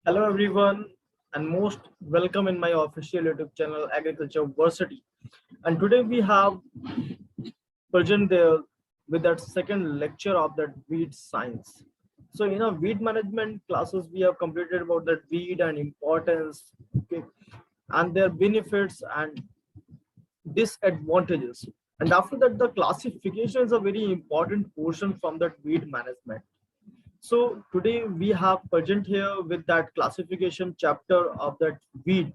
Hello everyone and most welcome in my official YouTube channel Agriculture Varsity. And today we have present there with that second lecture of that weed science. So in our weed management classes we have completed about that weed and importance, okay, and their benefits and disadvantages. And after that the classification is a very important portion from that weed management. So today we have present here with that classification chapter of that weed,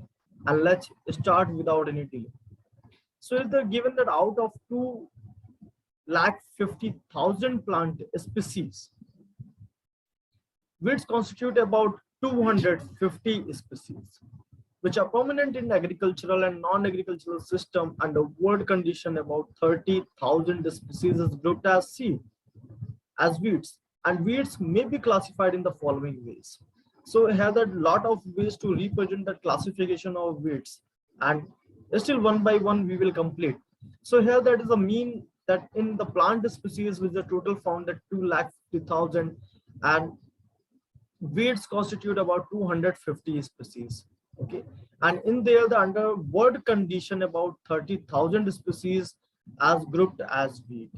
and let's start without any delay. So if they're given that out of 2,50,000 plant species, weeds constitute about 250 species, which are prominent in agricultural and non-agricultural system. Under world condition, about 30,000 species is grouped as seed, as weeds, and weeds may be classified in the following ways. So I have a lot of ways to represent the classification of weeds, and still one by one we will complete. So here that is a mean that in the plant species with the total found at 2,50,000, and weeds constitute about 250 species. Okay, and in there the under word condition about 30,000 species as grouped as weed.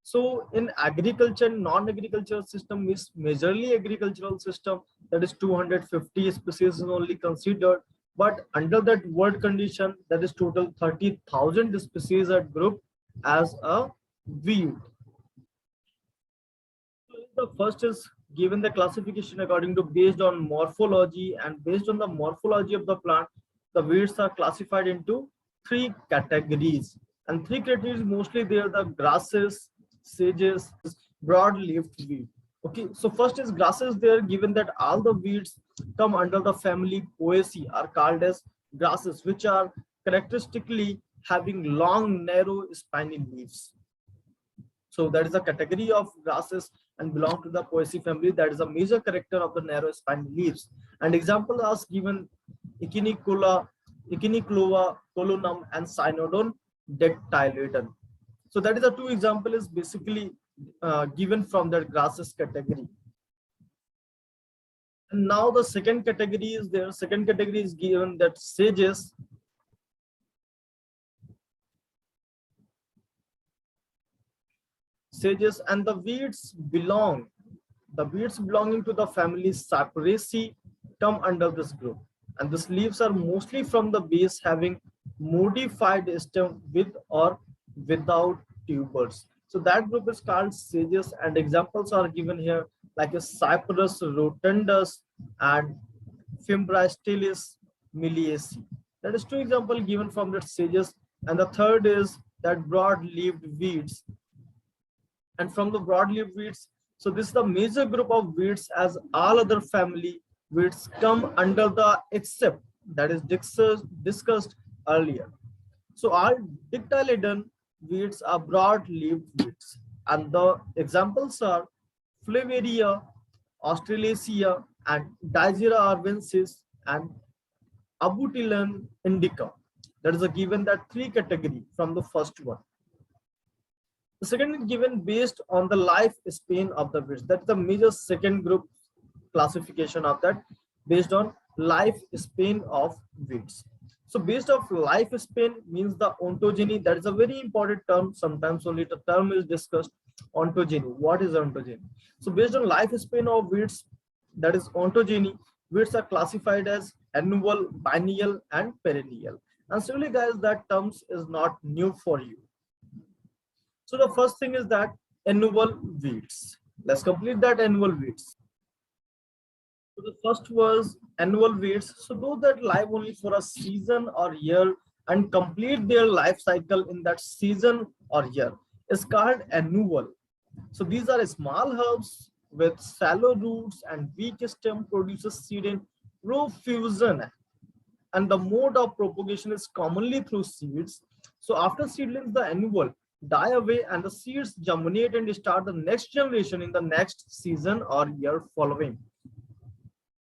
So in agriculture, non-agricultural system is majorly agricultural system, that is 250 species is only considered, but under that word condition that is total 30,000 species are grouped as a weed. So the first is given the classification according to based on morphology, and based on the morphology of the plant, the weeds are classified into three categories, and three categories mostly they are the grasses, sages, broad-leaved weed. Okay, so first is grasses. They are given that all the weeds come under the family Poaceae are called as grasses, which are characteristically having long, narrow, spiny leaves. So that is a category of grasses and belong to the Poaceae family. That is a major character of the narrow, spiny leaves. And example are given Echinicola, Echinicolova, Colonum, and Cynodon dactylatum. So that is the two example is basically given from that grasses category. And now the second category is there. Second category is given that sages. Sages and the weeds belonging to the family Cyperaceae come under this group. And these leaves are mostly from the base having modified stem with or without tubers. So that group is called sages, and examples are given here like a Cyperus rotundus and Fimbriastalis miliaceae. That is two examples given from the sages. And the third is that broad-leaved weeds. And from the broad-leaved weeds, so this is the major group of weeds, as all other family weeds come under the except that is discussed earlier. So all dactylatum weeds are broad-leaved weeds, and the examples are Flavaria, Australacea, and Digera arvensis, and Abutilon indica. That is a given that three category from the first one. The second is given based on the lifespan of the weeds. That's the major second group classification of that, based on lifespan of weeds. So based of lifespan means the ontogeny. That is a very important term. Sometimes only the term is discussed. Ontogeny. What is ontogeny? So based on lifespan of weeds, that is ontogeny, weeds are classified as annual, biennial, and perennial. And certainly guys, that terms is not new for you. So the first thing is that annual weeds. Let's complete that annual weeds. So the first was annual weeds. So those that live only for a season or year and complete their life cycle in that season or year is called annual. So these are small herbs with shallow roots and weak stem, produces seed in profusion, and the mode of propagation is commonly through seeds. So after seedlings, the annual die away and the seeds germinate and start the next generation in the next season or year following.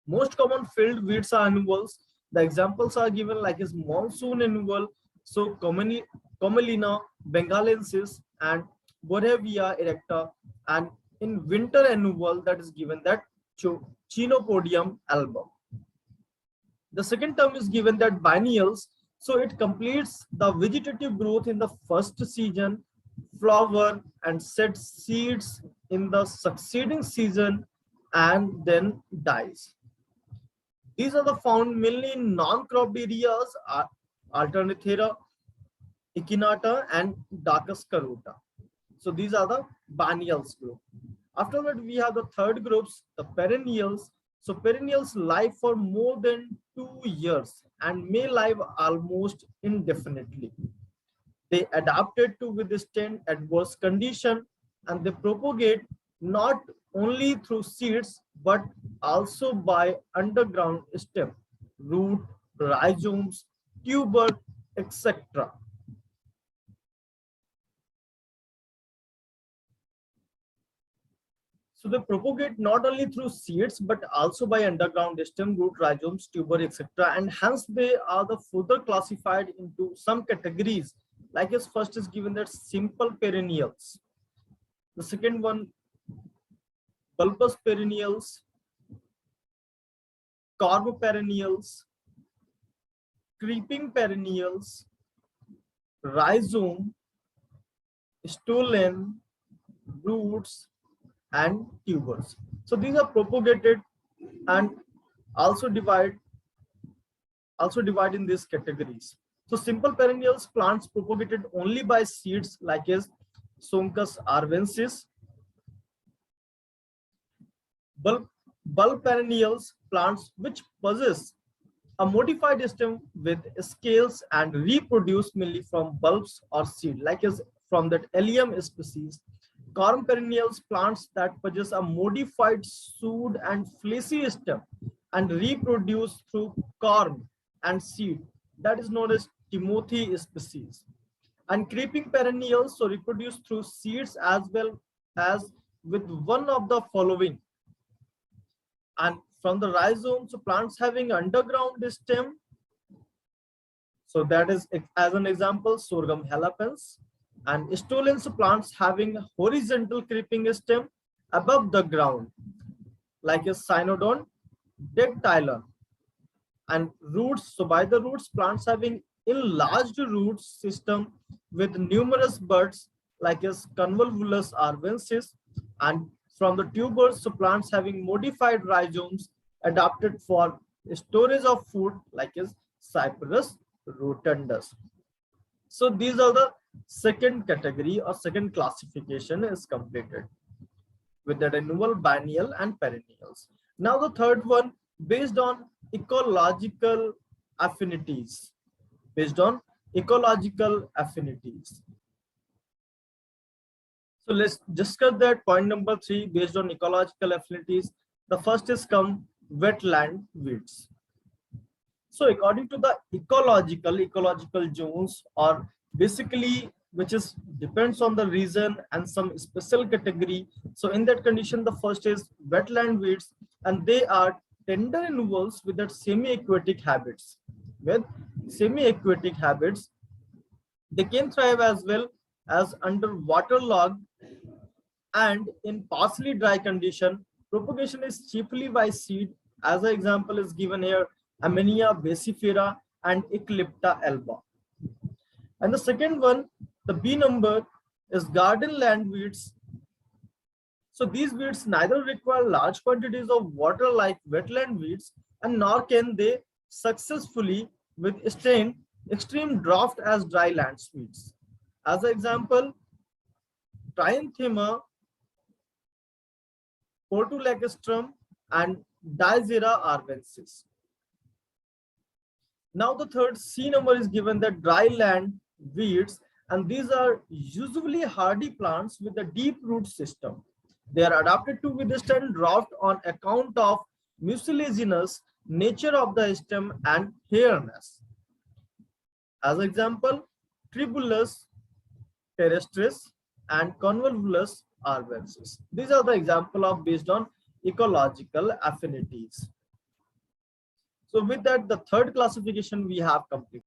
Most common field weeds are annuals. The examples are given like is monsoon annual, so Commelina bengalensis and Borevia erecta, and in winter annual that is given that Chenopodium album. The second term is given that biennials, so it completes the vegetative growth in the first season, flower and sets seeds in the succeeding season, and then dies. These are the found mainly in non-cropped areas, Alternithera, Echinata, and Darcus carota. So these are the biennials group. After that, we have the third groups, the perennials. So perennials live for more than 2 years and may live almost indefinitely. They adapted to withstand adverse condition, and they propagate not only through seeds but also by underground stem, root, rhizomes, tuber, etc. So they propagate not only through seeds but also by underground stem, root, rhizomes, tuber, etc. And hence they are the further classified into some categories. Like as first is given that simple perennials. The second one, bulbous perennials, carboperennials, creeping perennials, rhizome, stolon, roots, and tubers. So these are propagated and also divide in these categories. So simple perennials, plants propagated only by seeds like as Sonchus arvensis. Bulb perennials, plants which possess a modified stem with scales and reproduce mainly from bulbs or seed, like as from that Allium species. Corm perennials, plants that possess a modified shoot and fleshy stem and reproduce through corm and seed, that is known as Timothy species. And creeping perennials, so reproduce through seeds as well as with one of the following. And from the rhizomes, so plants having underground stem, so that is as an example sorghum halapens, and stolons, plants having horizontal creeping stem above the ground like a cynodon, dactylon. And roots, so by the roots, plants having enlarged root system with numerous buds like as convolvulus arvensis. And from the tubers, so plants having modified rhizomes adapted for storage of food like as Cyperus rotundus. So these are the second category or second classification is completed with the annual, biennial, and perennials. Now the third one, based on ecological affinities. Based on ecological affinities. So let's discuss that point number 3 based on ecological affinities. The first is come wetland weeds. So according to the ecological zones, or basically which is depends on the region and some special category. So in that condition, the first is wetland weeds, and they are tender annuals with that semi-aquatic habits. With semi-aquatic habits, they can thrive as well as under waterlogged and in partially dry condition. Propagation is chiefly by seed. As an example is given here, Amenia basifera and Eclipta alba. And the second one, the B number, is garden land weeds. So these weeds neither require large quantities of water like wetland weeds, and nor can they successfully withstand extreme drought as dry land weeds. As an example, Trianthema, Portulacastrum, and Dizera arvensis. Now the third C number is given, that dry land weeds, and these are usually hardy plants with a deep root system. They are adapted to withstand drought on account of mucilaginous nature of the stem and hairness. As an example, Tribulus terrestris and Convolvulus arvensis. These are the example of based on ecological affinities. So with that, the third classification we have completed.